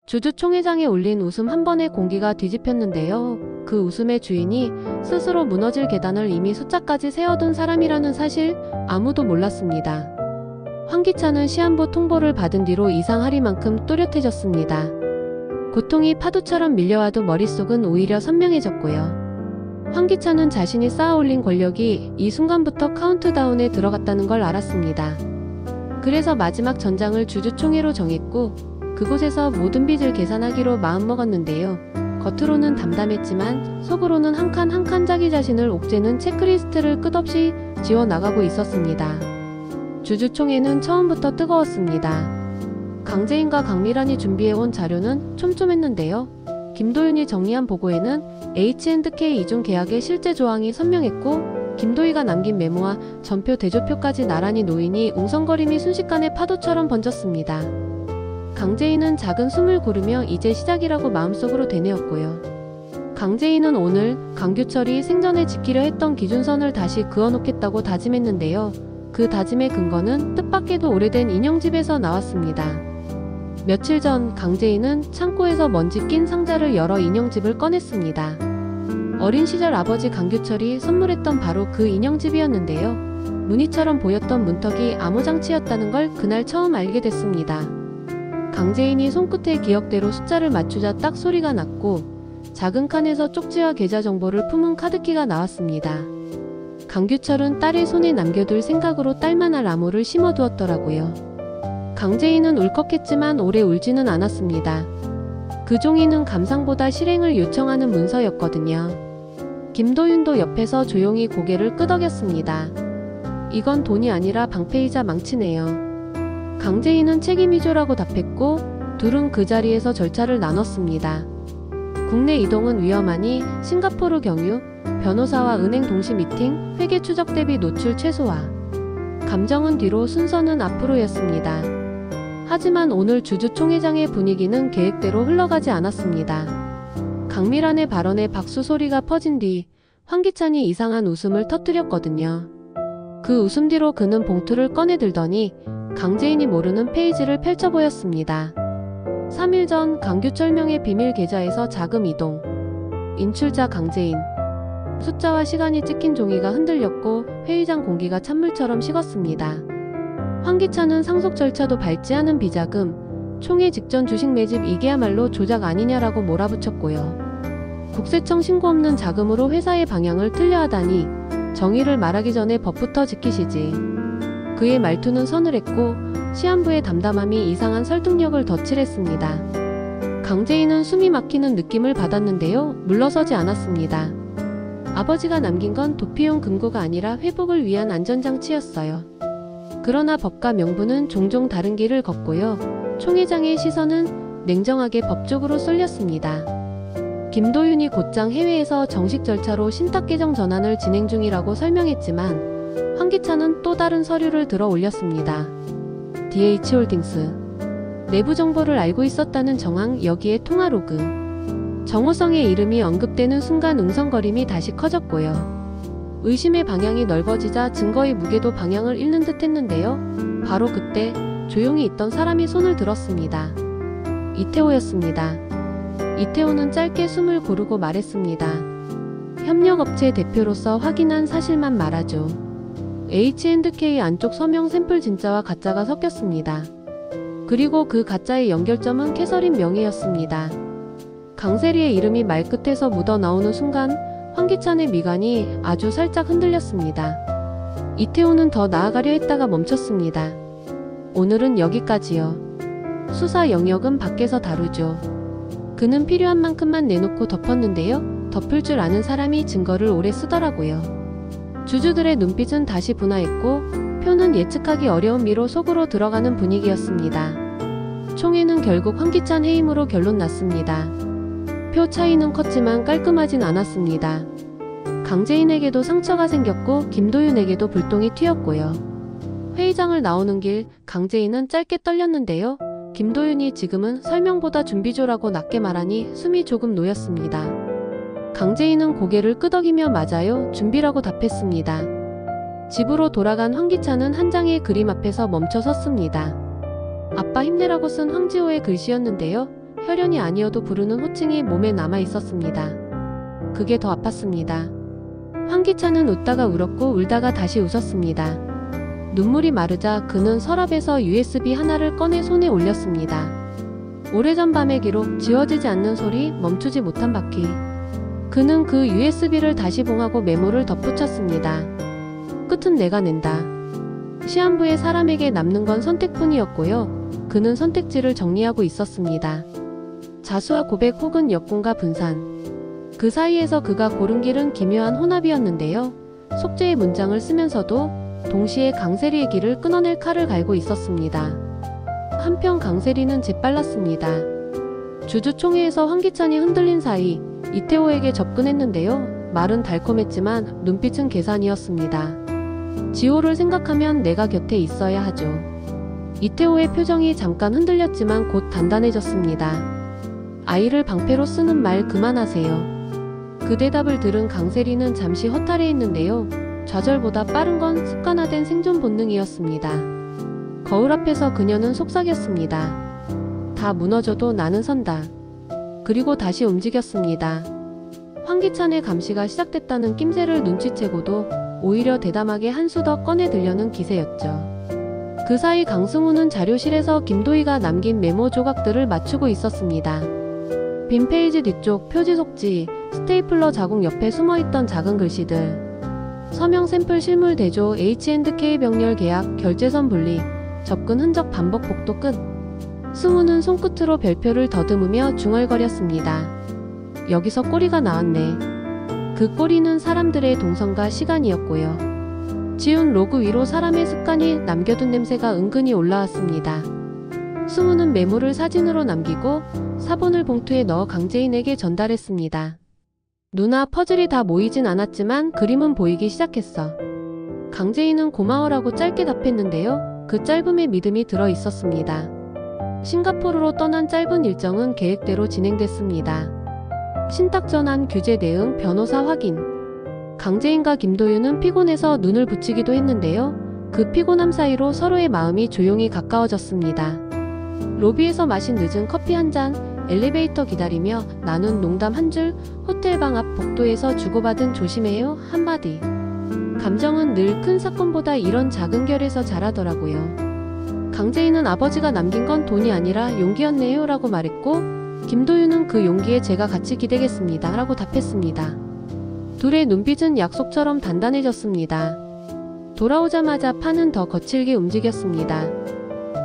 주주 총회장에 올린 웃음 한 번에 공기가 뒤집혔는데요. 그 웃음의 주인이 스스로 무너질 계단을 이미 숫자까지 세워둔 사람이라는 사실 아무도 몰랐습니다. 황기찬은 시한부 통보를 받은 뒤로 이상하리만큼 또렷해졌습니다. 고통이 파도처럼 밀려와도 머릿속은 오히려 선명해졌고요. 황기찬은 자신이 쌓아올린 권력이 이 순간부터 카운트다운에 들어갔다는 걸 알았습니다. 그래서 마지막 전장을 주주총회로 정했고 그곳에서 모든 빚을 계산하기로 마음먹었는데요. 겉으로는 담담했지만 속으로는 한 칸 한 칸 자기 자신을 옥죄는 체크리스트를 끝없이 지워나가고 있었습니다. 주주총회는 처음부터 뜨거웠습니다. 강재인과 강미란이 준비해온 자료는 촘촘했는데요. 김도윤이 정리한 보고에는 H&K 이중 계약의 실제 조항이 선명했고 김도희가 남긴 메모와 전표 대조표까지 나란히 놓이니 웅성거림이 순식간에 파도처럼 번졌습니다. 강재인은 작은 숨을 고르며 이제 시작이라고 마음속으로 되뇌었고요. 강재인은 오늘 강규철이 생전에 지키려 했던 기준선을 다시 그어놓겠다고 다짐했는데요. 그 다짐의 근거는 뜻밖에도 오래된 인형집에서 나왔습니다. 며칠 전 강재인은 창고에서 먼지 낀 상자를 열어 인형집을 꺼냈습니다. 어린 시절 아버지 강규철이 선물했던 바로 그 인형집이었는데요. 무늬처럼 보였던 문턱이 암호장치였다는 걸 그날 처음 알게 됐습니다. 강재인이 손끝에 기억대로 숫자를 맞추자 딱 소리가 났고 작은 칸에서 쪽지와 계좌 정보를 품은 카드키가 나왔습니다. 강규철은 딸의 손에 남겨둘 생각으로 딸만할 암호를 심어두었더라고요. 강재인은 울컥했지만 오래 울지는 않았습니다. 그 종이는 감상보다 실행을 요청하는 문서였거든요. 김도윤도 옆에서 조용히 고개를 끄덕였습니다. 이건 돈이 아니라 방패이자 망치네요. 강재인은 책임이죠라고 답했고 둘은 그 자리에서 절차를 나눴습니다. 국내 이동은 위험하니 싱가포르 경유, 변호사와 은행 동시 미팅, 회계 추적 대비 노출 최소화. 감정은 뒤로 순서는 앞으로였습니다. 하지만 오늘 주주총회장의 분위기는 계획대로 흘러가지 않았습니다. 강미란의 발언에 박수 소리가 퍼진 뒤 황기찬이 이상한 웃음을 터뜨렸거든요. 그 웃음 뒤로 그는 봉투를 꺼내들더니 강재인이 모르는 페이지를 펼쳐 보였습니다. 3일 전 강규철명의 비밀 계좌에서 자금 이동. 인출자 강재인. 숫자와 시간이 찍힌 종이가 흔들렸고 회의장 공기가 찬물처럼 식었습니다. 황기찬은 상속 절차도 밟지 않은 비자금, 총회 직전 주식 매집 이게야말로 조작 아니냐라고 몰아붙였고요. 국세청 신고 없는 자금으로 회사의 방향을 틀려 하다니 정의를 말하기 전에 법부터 지키시지. 그의 말투는 서늘했고 시한부의 담담함이 이상한 설득력을 덧칠했습니다. 강재인은 숨이 막히는 느낌을 받았는데요. 물러서지 않았습니다. 아버지가 남긴 건 도피용 금고가 아니라 회복을 위한 안전장치였어요. 그러나 법과 명분은 종종 다른 길을 걷고요. 총회장의 시선은 냉정하게 법적으로 쏠렸습니다. 김도윤이 곧장 해외에서 정식 절차로 신탁계정 전환을 진행 중이라고 설명했지만 황기찬은 또 다른 서류를 들어 올렸습니다. DH홀딩스. 내부 정보를 알고 있었다는 정황, 여기에 통화 로그. 정호성의 이름이 언급되는 순간 웅성거림이 다시 커졌고요. 의심의 방향이 넓어지자 증거의 무게도 방향을 잃는 듯 했는데요. 바로 그때 조용히 있던 사람이 손을 들었습니다. 이태호였습니다. 이태호는 짧게 숨을 고르고 말했습니다. 협력업체 대표로서 확인한 사실만 말하죠. H&K 안쪽 서명 샘플 진짜와 가짜가 섞였습니다. 그리고 그 가짜의 연결점은 캐서린 명의였습니다. 강세리의 이름이 말끝에서 묻어나오는 순간 황기찬의 미간이 아주 살짝 흔들렸습니다. 이태호는 더 나아가려 했다가 멈췄습니다. 오늘은 여기까지요. 수사 영역은 밖에서 다루죠. 그는 필요한 만큼만 내놓고 덮었는데요. 덮을 줄 아는 사람이 증거를 오래 쓰더라고요. 주주들의 눈빛은 다시 분화했고 표는 예측하기 어려운 미로 속으로 들어가는 분위기였습니다. 총회는 결국 황기찬 해임으로 결론 났습니다. 표 차이는 컸지만 깔끔하진 않았습니다. 강재인에게도 상처가 생겼고 김도윤에게도 불똥이 튀었고요. 회의장을 나오는 길 강재인은 짧게 떨렸는데요. 김도윤이 지금은 설명보다 준비조라고 낮게 말하니 숨이 조금 놓였습니다. 강재인은 고개를 끄덕이며 맞아요, 준비라고 답했습니다. 집으로 돌아간 황기찬은 한 장의 그림 앞에서 멈춰 섰습니다. 아빠 힘내라고 쓴 황지호의 글씨였는데요. 혈연이 아니어도 부르는 호칭이 몸에 남아 있었습니다. 그게 더 아팠습니다. 황기찬은 웃다가 울었고 울다가 다시 웃었습니다. 눈물이 마르자 그는 서랍에서 USB 하나를 꺼내 손에 올렸습니다. 오래전 밤의 기록, 지워지지 않는 소리, 멈추지 못한 바퀴. 그는 그 USB를 다시 봉하고 메모를 덧붙였습니다. 끝은 내가 낸다. 시한부에 사람에게 남는 건 선택뿐이었고요. 그는 선택지를 정리하고 있었습니다. 자수와 고백 혹은 역군과 분산. 그 사이에서 그가 고른 길은 기묘한 혼합이었는데요. 속죄의 문장을 쓰면서도 동시에 강세리의 길을 끊어낼 칼을 갈고 있었습니다. 한편 강세리는 재빨랐습니다. 주주총회에서 황기찬이 흔들린 사이 이태호에게 접근했는데요. 말은 달콤했지만 눈빛은 계산이었습니다. 지호를 생각하면 내가 곁에 있어야 하죠. 이태호의 표정이 잠깐 흔들렸지만 곧 단단해졌습니다. 아이를 방패로 쓰는 말 그만하세요. 그 대답을 들은 강세리는 잠시 허탈해했는데요. 좌절보다 빠른 건 습관화된 생존 본능이었습니다. 거울 앞에서 그녀는 속삭였습니다. 다 무너져도 나는 선다. 그리고 다시 움직였습니다. 황기찬의 감시가 시작됐다는 낌새를 눈치채고도 오히려 대담하게 한 수 더 꺼내 들려는 기세였죠. 그 사이 강승우는 자료실에서 김도희가 남긴 메모 조각들을 맞추고 있었습니다. 빈 페이지 뒤쪽 표지 속지, 스테이플러 자국 옆에 숨어있던 작은 글씨들. 서명 샘플 실물 대조, H&K 병렬 계약, 결제선 분리, 접근 흔적 반복 복도 끝. 승우는 손끝으로 별표를 더듬으며 중얼거렸습니다. 여기서 꼬리가 나왔네. 그 꼬리는 사람들의 동선과 시간이었고요. 지운 로그 위로 사람의 습관이 남겨둔 냄새가 은근히 올라왔습니다. 승우는 메모를 사진으로 남기고 사본을 봉투에 넣어 강재인에게 전달했습니다. 누나, 퍼즐이 다 모이진 않았지만 그림은 보이기 시작했어. 강재인은 고마워라고 짧게 답했는데요. 그 짧음에 믿음이 들어 있었습니다. 싱가포르로 떠난 짧은 일정은 계획대로 진행됐습니다. 신탁 전환, 규제 대응, 변호사 확인. 강재인과 김도윤은 피곤해서 눈을 붙이기도 했는데요. 그 피곤함 사이로 서로의 마음이 조용히 가까워졌습니다. 로비에서 마신 늦은 커피 한 잔, 엘리베이터 기다리며 나눈 농담 한 줄, 호텔방 앞 복도에서 주고받은 조심해요 한마디. 감정은 늘 큰 사건보다 이런 작은 결에서 자라더라고요. 강재인은 아버지가 남긴 건 돈이 아니라 용기였네요 라고 말했고, 김도윤은 그 용기에 제가 같이 기대겠습니다 라고 답했습니다. 둘의 눈빛은 약속처럼 단단해졌습니다. 돌아오자마자 판은 더 거칠게 움직였습니다.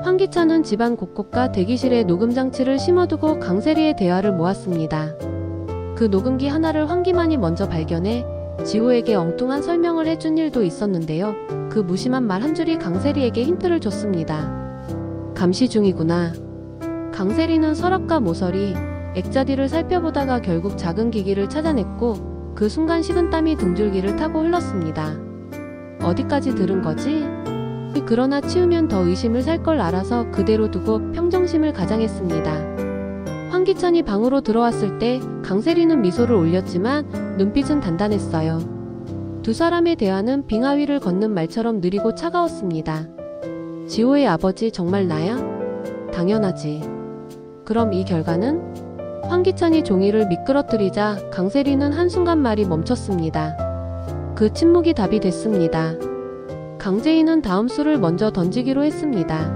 황기찬은 집안 곳곳과 대기실에 녹음장치를 심어두고 강세리의 대화를 모았습니다. 그 녹음기 하나를 황기만이 먼저 발견해 지호에게 엉뚱한 설명을 해준 일도 있었는데요. 그 무심한 말 한 줄이 강세리에게 힌트를 줬습니다. 감시 중이구나. 강세리는 서랍과 모서리, 액자디를 살펴보다가 결국 작은 기기를 찾아냈고 그 순간 식은땀이 등줄기를 타고 흘렀습니다. 어디까지 들은 거지? 그러나 치우면 더 의심을 살 걸 알아서 그대로 두고 평정심을 가장했습니다. 황기찬이 방으로 들어왔을 때 강세리는 미소를 올렸지만 눈빛은 단단했어요. 두 사람의 대화는 빙하 위를 걷는 말처럼 느리고 차가웠습니다. 지호의 아버지 정말 나야? 당연하지. 그럼 이 결과는? 황기찬이 종이를 미끄러뜨리자 강세리는 한순간 말이 멈췄습니다. 그 침묵이 답이 됐습니다. 강재인은 다음 수를 먼저 던지기로 했습니다.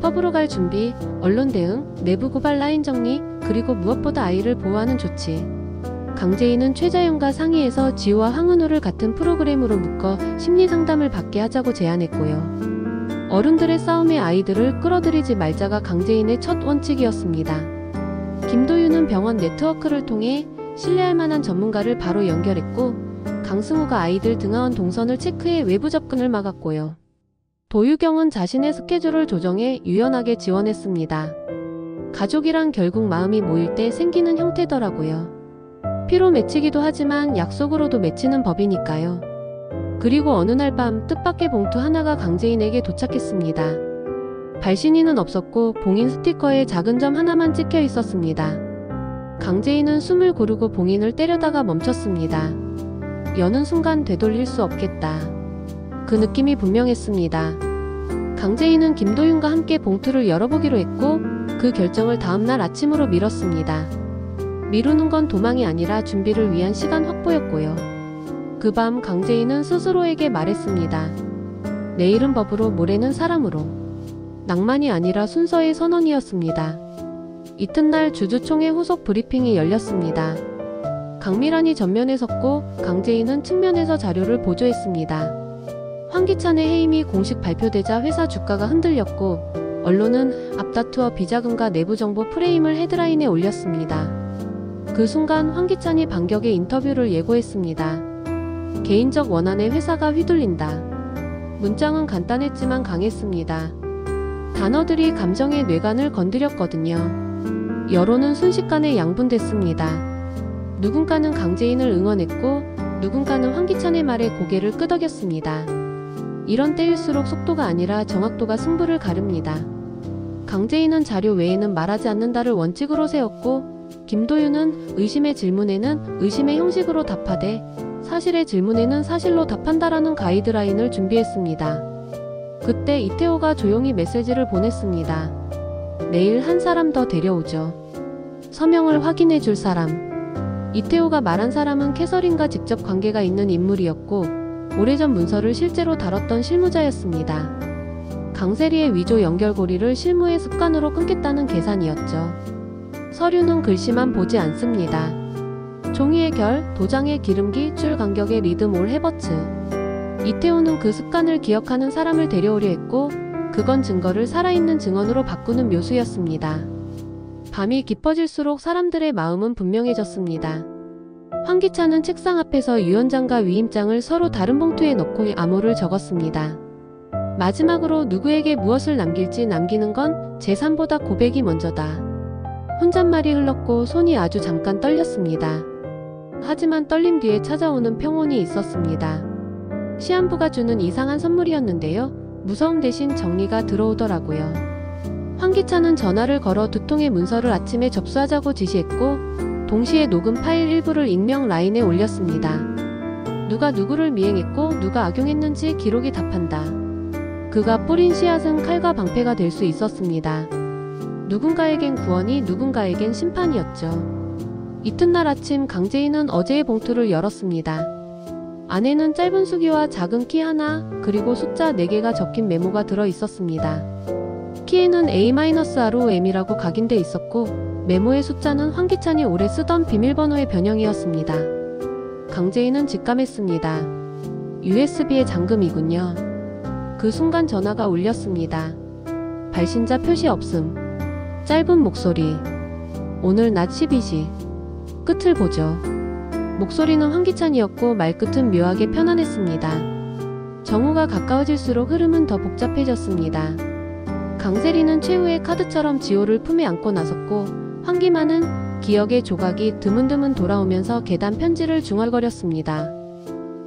펍으로 갈 준비, 언론 대응, 내부 고발 라인 정리, 그리고 무엇보다 아이를 보호하는 조치. 강재인은 최자연과 상의해서 지호와 황은우를 같은 프로그램으로 묶어 심리상담을 받게 하자고 제안했고요. 어른들의 싸움에 아이들을 끌어들이지 말자가 강재인의 첫 원칙이었습니다. 김도윤은 병원 네트워크를 통해 신뢰할 만한 전문가를 바로 연결했고, 강승우가 아이들 등하원 동선을 체크해 외부 접근을 막았고요. 도유경은 자신의 스케줄을 조정해 유연하게 지원했습니다. 가족이란 결국 마음이 모일 때 생기는 형태더라고요. 피로 맺히기도 하지만 약속으로도 맺히는 법이니까요. 그리고 어느 날 밤 뜻밖의 봉투 하나가 강재인에게 도착했습니다. 발신인은 없었고 봉인 스티커에 작은 점 하나만 찍혀 있었습니다. 강재인은 숨을 고르고 봉인을 때려다가 멈췄습니다. 여는 순간 되돌릴 수 없겠다. 그 느낌이 분명했습니다. 강재인은 김도윤과 함께 봉투를 열어보기로 했고 그 결정을 다음날 아침으로 미뤘습니다. 미루는 건 도망이 아니라 준비를 위한 시간 확보였고요. 그 밤 강재인은 스스로에게 말했습니다. 내일은 법으로, 모레는 사람으로. 낭만이 아니라 순서의 선언이었습니다. 이튿날 주주총회 후속 브리핑이 열렸습니다. 강미란이 전면에 섰고 강재인은 측면에서 자료를 보조했습니다. 황기찬의 해임이 공식 발표되자 회사 주가가 흔들렸고 언론은 앞다투어 비자금과 내부정보 프레임을 헤드라인에 올렸습니다. 그 순간 황기찬이 반격의 인터뷰를 예고했습니다. 개인적 원한에 회사가 휘둘린다. 문장은 간단했지만 강했습니다. 단어들이 감정의 뇌관을 건드렸거든요. 여론은 순식간에 양분됐습니다. 누군가는 강재인을 응원했고 누군가는 황기찬의 말에 고개를 끄덕였습니다. 이런 때일수록 속도가 아니라 정확도가 승부를 가릅니다. 강재인은 자료 외에는 말하지 않는다를 원칙으로 세웠고 김도윤은 의심의 질문에는 의심의 형식으로 답하되 사실의 질문에는 사실로 답한다라는 가이드라인을 준비했습니다. 그때 이태호가 조용히 메시지를 보냈습니다. 내일 한 사람 더 데려오죠. 서명을 확인해 줄 사람. 이태호가 말한 사람은 캐서린과 직접 관계가 있는 인물이었고 오래전 문서를 실제로 다뤘던 실무자였습니다. 강세리의 위조 연결고리를 실무의 습관으로 끊겠다는 계산이었죠. 서류는 글씨만 보지 않습니다. 종이의 결, 도장의 기름기, 줄 간격의 리듬 올 해버츠. 이태호는 그 습관을 기억하는 사람을 데려오려 했고 그건 증거를 살아있는 증언으로 바꾸는 묘수였습니다. 밤이 깊어질수록 사람들의 마음은 분명해졌습니다. 황기찬은 책상 앞에서 유언장과 위임장을 서로 다른 봉투에 넣고 암호를 적었습니다. 마지막으로 누구에게 무엇을 남길지 남기는 건 재산보다 고백이 먼저다. 혼잣말이 흘렀고 손이 아주 잠깐 떨렸습니다. 하지만 떨림 뒤에 찾아오는 평온이 있었습니다. 시한부가 주는 이상한 선물이었는데요. 무서움 대신 정리가 들어오더라고요. 황기찬은 전화를 걸어 두 통의 문서를 아침에 접수하자고 지시했고 동시에 녹음 파일 일부를 익명 라인에 올렸습니다. 누가 누구를 미행했고 누가 악용했는지 기록이 답한다. 그가 뿌린 씨앗은 칼과 방패가 될 수 있었습니다. 누군가에겐 구원이 누군가에겐 심판이었죠. 이튿날 아침 강재인은 어제의 봉투를 열었습니다. 안에는 짧은 수기와 작은 키 하나 그리고 숫자 4개가 적힌 메모가 들어 있었습니다. 키에는 A-ROM이라고 각인돼 있었고 메모의 숫자는 황기찬이 오래 쓰던 비밀번호의 변형이었습니다. 강재인은 직감했습니다. USB의 잠금이군요. 그 순간 전화가 울렸습니다. 발신자 표시 없음. 짧은 목소리. 오늘 낮 12시. 끝을 보죠. 목소리는 황기찬이었고 말끝은 묘하게 편안했습니다. 정오가 가까워질수록 흐름은 더 복잡해졌습니다. 강세리는 최후의 카드처럼 지호를 품에 안고 나섰고 황기만은 기억의 조각이 드문드문 돌아오면서 계단 편지를 중얼거렸습니다.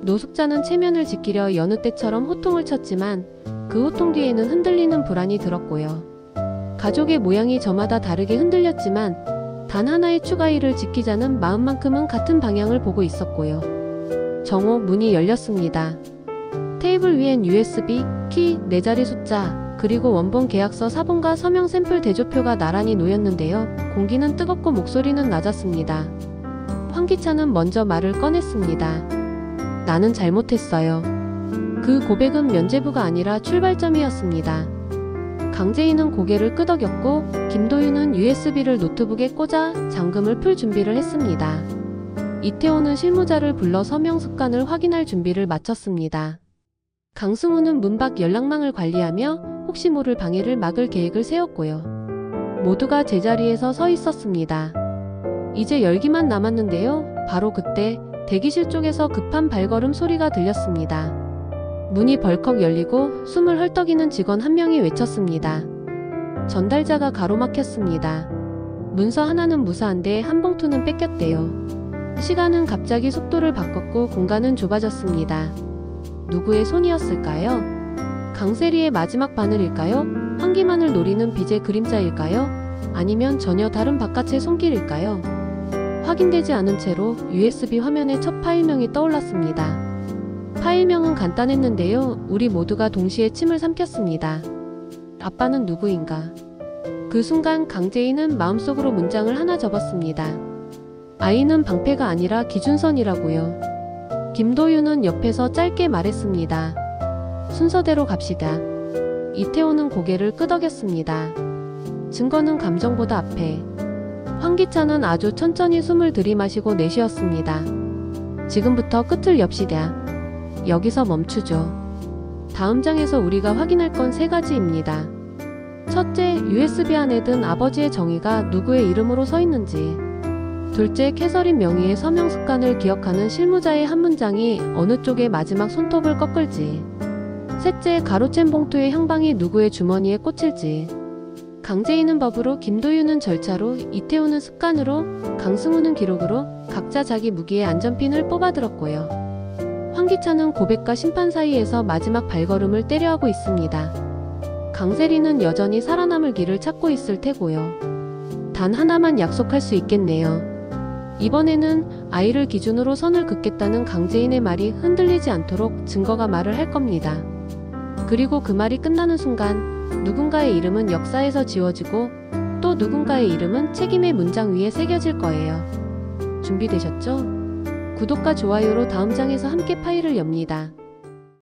노숙자는 체면을 지키려 여느 때처럼 호통을 쳤지만 그 호통 뒤에는 흔들리는 불안이 들었고요. 가족의 모양이 저마다 다르게 흔들렸지만 단 하나의 추가일을 지키자는 마음만큼은 같은 방향을 보고 있었고요. 정오 문이 열렸습니다. 테이블 위엔 USB, 키, 4자리 숫자, 그리고 원본 계약서 사본과 서명 샘플 대조표가 나란히 놓였는데요. 공기는 뜨겁고 목소리는 낮았습니다. 황기찬은 먼저 말을 꺼냈습니다. 나는 잘못했어요. 그 고백은 면죄부가 아니라 출발점이었습니다. 강재인은 고개를 끄덕였고 김도윤은 USB를 노트북에 꽂아 잠금을 풀 준비를 했습니다. 이태호는 실무자를 불러 서명 습관을 확인할 준비를 마쳤습니다. 강승우는 문 밖 연락망을 관리하며 혹시 모를 방해를 막을 계획을 세웠고요. 모두가 제자리에서 서 있었습니다. 이제 열기만 남았는데요. 바로 그때 대기실 쪽에서 급한 발걸음 소리가 들렸습니다. 문이 벌컥 열리고 숨을 헐떡이는 직원 한 명이 외쳤습니다. 전달자가 가로막혔습니다. 문서 하나는 무사한데 한 봉투는 뺏겼대요. 시간은 갑자기 속도를 바꿨고 공간은 좁아졌습니다. 누구의 손이었을까요? 강세리의 마지막 바늘일까요? 황기만을 노리는 빛의 그림자일까요? 아니면 전혀 다른 바깥의 손길일까요? 확인되지 않은 채로 USB 화면에 첫 파일명이 떠올랐습니다. 파일명은 간단했는데요. 우리 모두가 동시에 침을 삼켰습니다. 아빠는 누구인가? 그 순간 강재인은 마음속으로 문장을 하나 접었습니다. 아이는 방패가 아니라 기준선이라고요. 김도윤은 옆에서 짧게 말했습니다. 순서대로 갑시다. 이태호는 고개를 끄덕였습니다. 증거는 감정보다 앞에. 황기찬은 아주 천천히 숨을 들이마시고 내쉬었습니다. 지금부터 끝을 엽시다. 여기서 멈추죠. 다음 장에서 우리가 확인할 건 세 가지입니다. 첫째, USB 안에 든 아버지의 정의가 누구의 이름으로 서 있는지. 둘째, 캐서린 명의의 서명 습관을 기억하는 실무자의 한 문장이 어느 쪽의 마지막 손톱을 꺾을지. 셋째, 가로챈 봉투의 향방이 누구의 주머니에 꽂힐지. 강재인은 법으로, 김도윤은 절차로, 이태호는 습관으로, 강승우는 기록으로 각자 자기 무기의 안전핀을 뽑아들었고요. 황기찬은 고백과 심판 사이에서 마지막 발걸음을 때려하고 있습니다. 강세리는 여전히 살아남을 길을 찾고 있을 테고요. 단 하나만 약속할 수 있겠네요. 이번에는 아이를 기준으로 선을 긋겠다는 강재인의 말이 흔들리지 않도록 증거가 말을 할 겁니다. 그리고 그 말이 끝나는 순간 누군가의 이름은 역사에서 지워지고 또 누군가의 이름은 책임의 문장 위에 새겨질 거예요. 준비되셨죠? 구독과 좋아요로 다음 장에서 함께 파일을 엽니다.